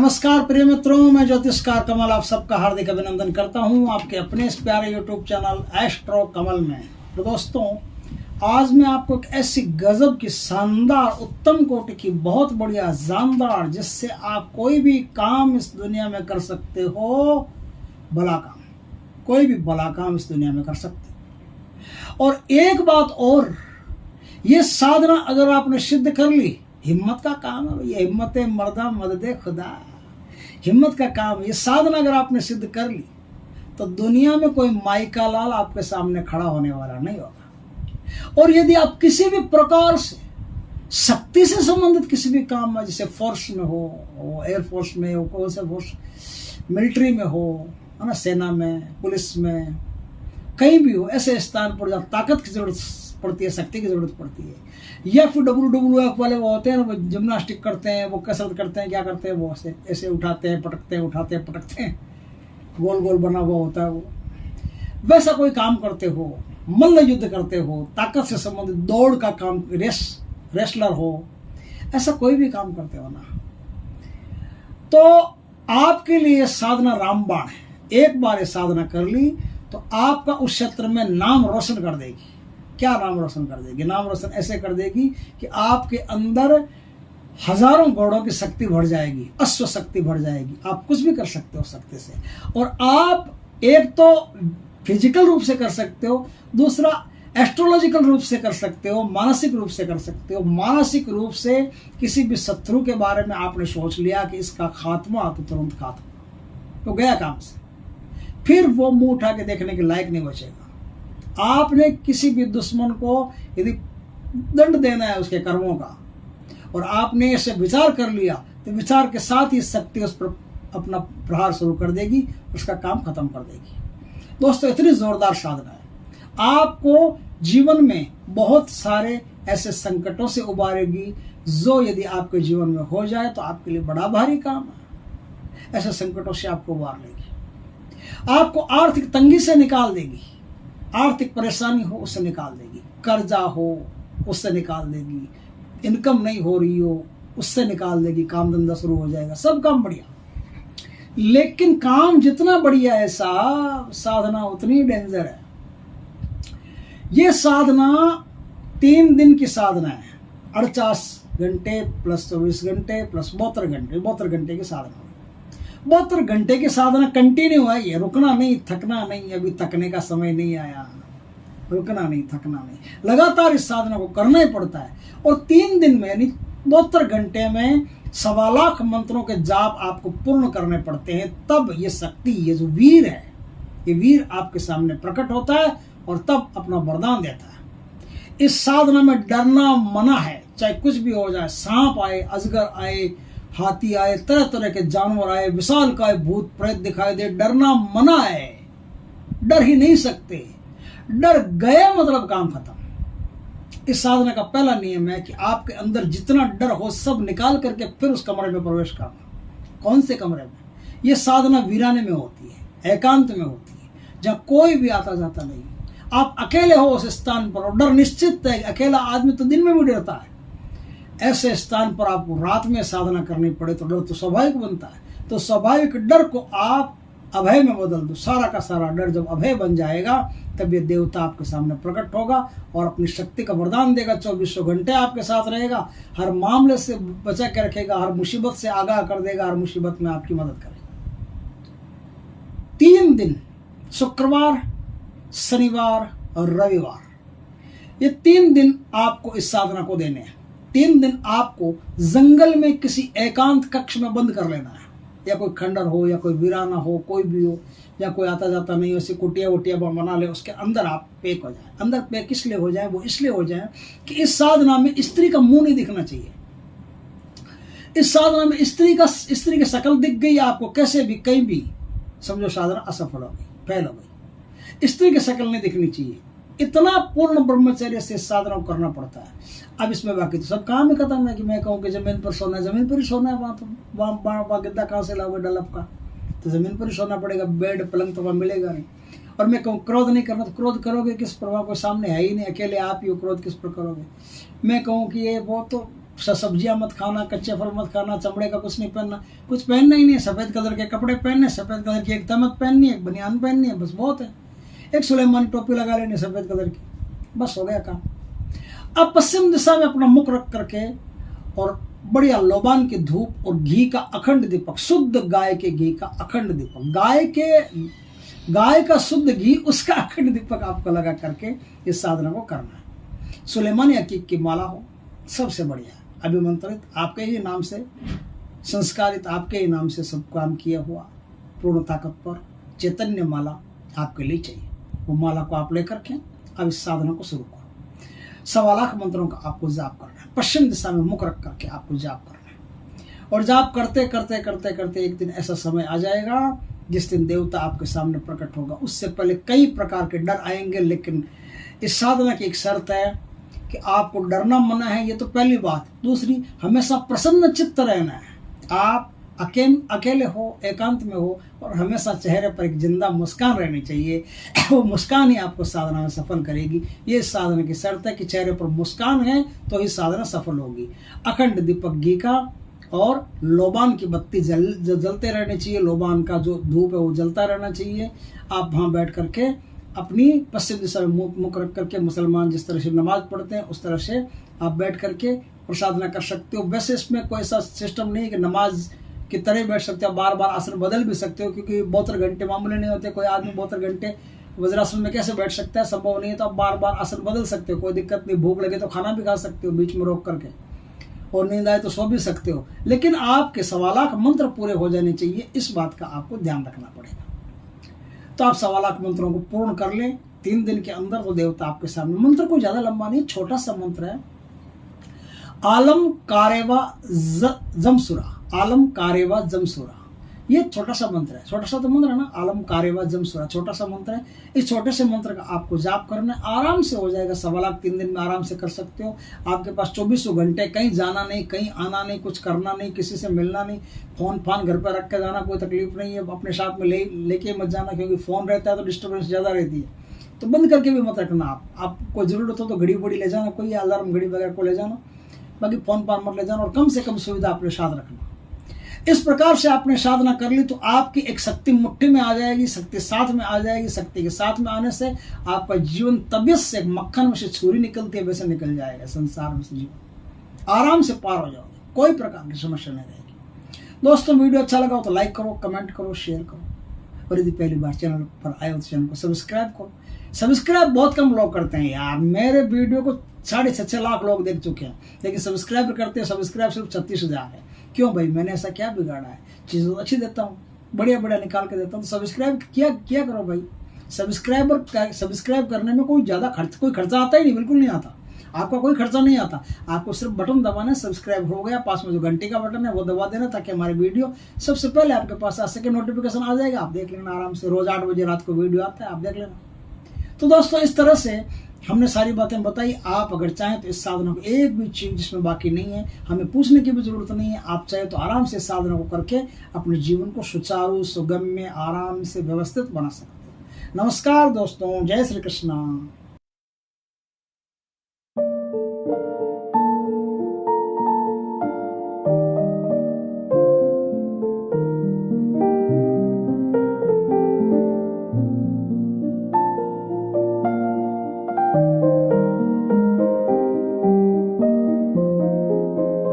नमस्कार प्रिय मित्रों, मैं ज्योतिषकार कमल आप सबका हार्दिक अभिनंदन करता हूं आपके अपने इस प्यारे यूट्यूब चैनल एस्ट्रो कमल में। तो दोस्तों, आज मैं आपको एक ऐसी गजब की शानदार उत्तम कोटि की बहुत बढ़िया जानदार, जिससे आप कोई भी काम इस दुनिया में कर सकते हो। भला काम, कोई भी भला काम इस दुनिया में कर सकते हो। और एक बात और, ये साधना अगर आपने सिद्ध कर ली, हिम्मत का काम है ये, हिम्मत मर्दा मददे खुदा, हिम्मत का काम है। ये साधना अगर आपने सिद्ध कर ली तो दुनिया में कोई माइका लाल आपके सामने खड़ा होने वाला नहीं होगा। और यदि आप किसी भी प्रकार से शक्ति से संबंधित किसी भी काम में, जैसे फोर्स में हो, एयरफोर्स में हो, कौन सा फोर्स, मिलिट्री में हो, है ना, सेना में, पुलिस में, कहीं भी हो, ऐसे स्थान पर जहाँ ताकत की जरूरत पड़ती है, शक्ति की जरूरत पड़ती है, या फिर WWF वाले वो होते हैं ना, वो जिम्नास्टिक करते हैं, वो कसरत करते हैं, क्या करते हैं, वो ऐसे उठाते हैं, पटकते हैं, उठाते हैं, पटकते हैं, गोल गोल बना हुआ होता है वो, वैसा कोई काम करते हो, मल्ल युद्ध करते हो, ताकत से संबंधित दौड़ का काम, रेसलर हो, ऐसा कोई भी काम करते हो ना, तो आपके लिए साधना रामबाण है। एक बार ये साधना कर ली तो आपका उस क्षेत्र में नाम रोशन कर देगी। क्या नाम रोशन कर देगी? नाम रोशन ऐसे कर देगी कि आपके अंदर हजारों घोड़ों की शक्ति बढ़ जाएगी, अश्व शक्ति बढ़ जाएगी, आप कुछ भी कर सकते हो शक्ति से। और आप एक तो फिजिकल रूप से कर सकते हो, दूसरा एस्ट्रोलॉजिकल रूप से कर सकते हो, मानसिक रूप से कर सकते हो। मानसिक रूप से किसी भी शत्रु के बारे में आपने सोच लिया कि इसका खात्मा, तो तुरंत खात्मा, तो गया काम से, फिर वो मुंह उठा के देखने के लायक नहीं बचेगा। आपने किसी भी दुश्मन को यदि दंड देना है उसके कर्मों का, और आपने ऐसे विचार कर लिया, तो विचार के साथ ही शक्ति उस पर अपना प्रहार शुरू कर देगी, उसका काम खत्म कर देगी। दोस्तों, इतनी जोरदार साधना है, आपको जीवन में बहुत सारे ऐसे संकटों से उबारेगी, जो यदि आपके जीवन में हो जाए तो आपके लिए बड़ा भारी काम है। ऐसे संकटों से आपको उबार लेगी, आपको आर्थिक तंगी से निकाल देगी, आर्थिक परेशानी हो उससे निकाल देगी, कर्जा हो उससे निकाल देगी, इनकम नहीं हो रही हो उससे निकाल देगी, काम धंधा शुरू हो जाएगा, सब काम बढ़िया। लेकिन काम जितना बढ़िया है साधना उतनी डेंजर है। ये साधना 3 दिन की साधना है, 48 घंटे प्लस 24 घंटे प्लस 72 घंटे की साधना। 72 घंटे की साधना कंटिन्यू है, ये रुकना नहीं, थकना नहीं, अभी थकने का समय नहीं आया, रुकना नहीं, थकना नहीं, लगातार इस साधना को करना ही पड़ता है। और 3 दिन में यानी 72 घंटे में 1.25 लाख मंत्रों के जाप आपको पूर्ण करने पड़ते हैं। तब ये शक्ति, ये जो वीर है, ये वीर आपके सामने प्रकट होता है और तब अपना वरदान देता है। इस साधना में डरना मना है, चाहे कुछ भी हो जाए, सांप आए, अजगर आए, हाथी आए, तरह तरह के जानवर आए, विशालकाय भूत प्रेत दिखाई दे, डरना मना है। डर ही नहीं सकते, डर गए मतलब काम खत्म। इस साधना का पहला नियम है कि आपके अंदर जितना डर हो सब निकाल करके फिर उस कमरे में प्रवेश करना। कौन से कमरे में? यह साधना वीराने में होती है, एकांत में होती है, जहां कोई भी आता जाता नहीं। आप अकेले हो उस स्थान पर, और डर निश्चित है। अकेला आदमी तो दिन में भी डरता है, ऐसे स्थान पर आपको रात में साधना करनी पड़े तो डर तो स्वाभाविक बनता है। तो स्वाभाविक डर को आप अभय में बदल दो। सारा का सारा डर जब अभय बन जाएगा, तब ये देवता आपके सामने प्रकट होगा और अपनी शक्ति का वरदान देगा। 24 घंटे आपके साथ रहेगा, हर मामले से बचा के रखेगा, हर मुसीबत से आगाह कर देगा, हर मुसीबत में आपकी मदद करेगा। 3 दिन, शुक्रवार, शनिवार और रविवार, ये 3 दिन आपको इस साधना को देने हैं। 3 दिन आपको जंगल में किसी एकांत कक्ष में बंद कर लेना है, या कोई खंडर हो, या कोई वीराना हो, कोई भी हो, या कोई आता जाता नहीं हो, ऐसी कुटिया वुटिया बना ले, उसके अंदर आप पैक हो जाए। अंदर पैक इसलिए हो जाए, वो इसलिए हो जाए कि इस साधना में स्त्री का मुंह नहीं दिखना चाहिए। इस साधना में स्त्री की शक्ल दिख गई आपको, कैसे भी कहीं भी, समझो साधना असफल हो गई, फेल हो गई। स्त्री की शक्ल नहीं दिखनी चाहिए। इतना पूर्ण ब्रह्मचर्य से साधना करना पड़ता है। अब इसमें बाकी तो सब काम ही खत्म है कि मैं कहूँ कि जमीन पर सोना है, जमीन पर ही सोना है। वहाँ तो वहाँ गिद्दा कहाँ से लाओगे डलप का, तो जमीन पर ही सोना पड़ेगा, बेड पलंग तो वहाँ मिलेगा नहीं। और मैं कहूँ क्रोध नहीं करना, तो क्रोध करोगे किस पर? वहाँ कोई सामने है ही नहीं, अकेले आप ही हो, क्रोध किस पर करोगे? मैं कहूँ कि ये वो तो सब्जियां मत खाना, कच्चे फल मत खाना, चमड़े का कुछ नहीं पहनना, कुछ पहनना ही नहीं है। सफ़ेद कलर के कपड़े पहनने, सफ़ेद कलर की एक तमत पहननी है, एक बनियान पहननी है, बस बहुत है। एक सुलेमानी टोपी लगा लेनी सफ़ेद कलर की, बस हो गया काम। अब पश्चिम दिशा में अपना मुख रख करके और बढ़िया लोबान की धूप और घी का अखंड दीपक, शुद्ध गाय के घी का अखंड दीपक, गाय का शुद्ध घी, उसका अखंड दीपक आपको लगा करके इस साधना को करना है। सुलेमानी अकीक की माला हो, सबसे बढ़िया, अभिमंत्रित, आपके ही नाम से संस्कारित, आपके ही नाम से सब काम किया हुआ, पूर्ण ताकत पर चैतन्य माला आपके लिए चाहिए। वो माला को आप लेकर के अब इस साधना को शुरू करो। 1.25 लाख मंत्रों का आपको जाप करना है, पश्चिम दिशा में मुख रख करके आपको जाप करना है। और जाप करते करते करते करते एक दिन ऐसा समय आ जाएगा जिस दिन देवता आपके सामने प्रकट होगा। उससे पहले कई प्रकार के डर आएंगे, लेकिन इस साधना की एक शर्त है कि आपको डरना मना है, ये तो पहली बात। दूसरी, हमेशा प्रसन्न चित्त रहना है। आप अकेले हो, एकांत में हो, और हमेशा चेहरे पर एक जिंदा मुस्कान रहनी चाहिए। वो मुस्कान ही आपको साधना में सफल करेगी। ये साधना की शर्त है कि चेहरे पर मुस्कान है तो ही साधना सफल होगी। अखंड दीपक घी का और लोबान की बत्ती जलते रहने चाहिए। लोबान का जो धूप है वो जलता रहना चाहिए। आप वहाँ बैठ करके अपनी पश्चिम दिशा में मुख रख करके, मुसलमान जिस तरह से नमाज पढ़ते हैं उस तरह से आप बैठ करके और साधना कर सकते हो। वैसे इसमें कोई ऐसा सिस्टम नहीं कि नमाज की तरह बैठ सकते हो, बार बार आसन बदल भी सकते हो, क्योंकि 72 घंटे मामूली नहीं होते। कोई आदमी 72 घंटे वज्रासन में कैसे बैठ सकता है, संभव नहीं है। तो आप बार बार आसन बदल सकते हो, कोई दिक्कत नहीं। भूख लगे तो खाना भी खा सकते हो बीच में रोक करके, और नींद आए तो सो भी सकते हो। लेकिन आपके 1.25 लाख मंत्र पूरे हो जाने चाहिए, इस बात का आपको ध्यान रखना पड़ेगा। तो आप 1.25 लाख मंत्रों को पूर्ण कर लें 3 दिन के अंदर, तो देवता आपके सामने। मंत्र कोई ज्यादा लंबा नहीं, छोटा सा मंत्र है, आलम कारेवा जमसुरा, आलम कारेवा जमसुरा। ये छोटा सा मंत्र है, छोटा सा तो मंत्र है ना, आलम कारेवा जमसुरा, छोटा सा मंत्र है। इस छोटे से मंत्र का आपको जाप करना है, आराम से हो जाएगा। 1.25 लाख 3 दिन में आराम से कर सकते हो। आपके पास 24 घंटे, कहीं जाना नहीं, कहीं आना नहीं, कुछ करना नहीं, किसी से मिलना नहीं, फोन फान घर पर रख के जाना, कोई तकलीफ नहीं है। अपने साथ में लेके मत जाना, क्योंकि फोन रहता है तो डिस्टर्बेंस ज़्यादा रहती है, तो बंद करके भी मत रखना। आपको जरूरत हो तो घड़ी बड़ी ले जाना, कोई अलार्म घड़ी वगैरह को ले जाना, बाकी फोन फान मत ले जाना, और कम से कम सुविधा अपने साथ रखना। इस प्रकार से आपने साधना कर ली तो आपकी एक शक्ति मुट्ठी में आ जाएगी, शक्ति साथ में आ जाएगी। शक्ति के साथ में आने से आपका जीवन तबीयत से मक्खन में से छुरी निकलती है वैसे निकल जाएगा। संसार में से जीवन आराम से पार हो जाओगे, कोई प्रकार की समस्या नहीं रहेगी। दोस्तों, वीडियो अच्छा लगा हो तो लाइक करो, कमेंट करो, शेयर करो, और यदि पहली बार चैनल पर आए हो तो चैनल को सब्सक्राइब करो। सब्सक्राइब बहुत कम लोग करते हैं यार, मेरे वीडियो को 6.5 लाख लोग देख चुके हैं, लेकिन सब्सक्राइब करते हैं, सब्सक्राइब सिर्फ 36,000 है। क्यों भाई, मैंने ऐसा क्या बिगाड़ा है? चीज़ तो अच्छी देता हूँ, बढ़िया बढ़िया निकाल के देता हूँ, तो सब्सक्राइब किया करो भाई। सब्सक्राइब करने में कोई खर्चा आता ही नहीं, बिल्कुल नहीं आता। आपका कोई खर्चा नहीं आता, आपको सिर्फ बटन दबाना है, सब्सक्राइब हो गया। पास में जो घंटी का बटन है वो दबा देना, ताकि हमारी वीडियो सबसे पहले आपके पास आ सके, नोटिफिकेशन आ जाएगा, आप देख लेना आराम से। रोज 8 बजे रात को वीडियो आता है, आप देख लेना। तो दोस्तों, इस तरह से हमने सारी बातें बताई। आप अगर चाहें तो इस साधना को, एक भी चीज जिसमें बाकी नहीं है, हमें पूछने की भी जरूरत नहीं है। आप चाहे तो आराम से साधना को करके अपने जीवन को सुचारू, सुगम्य, आराम से व्यवस्थित बना सकते हैं। नमस्कार दोस्तों, जय श्री कृष्ण।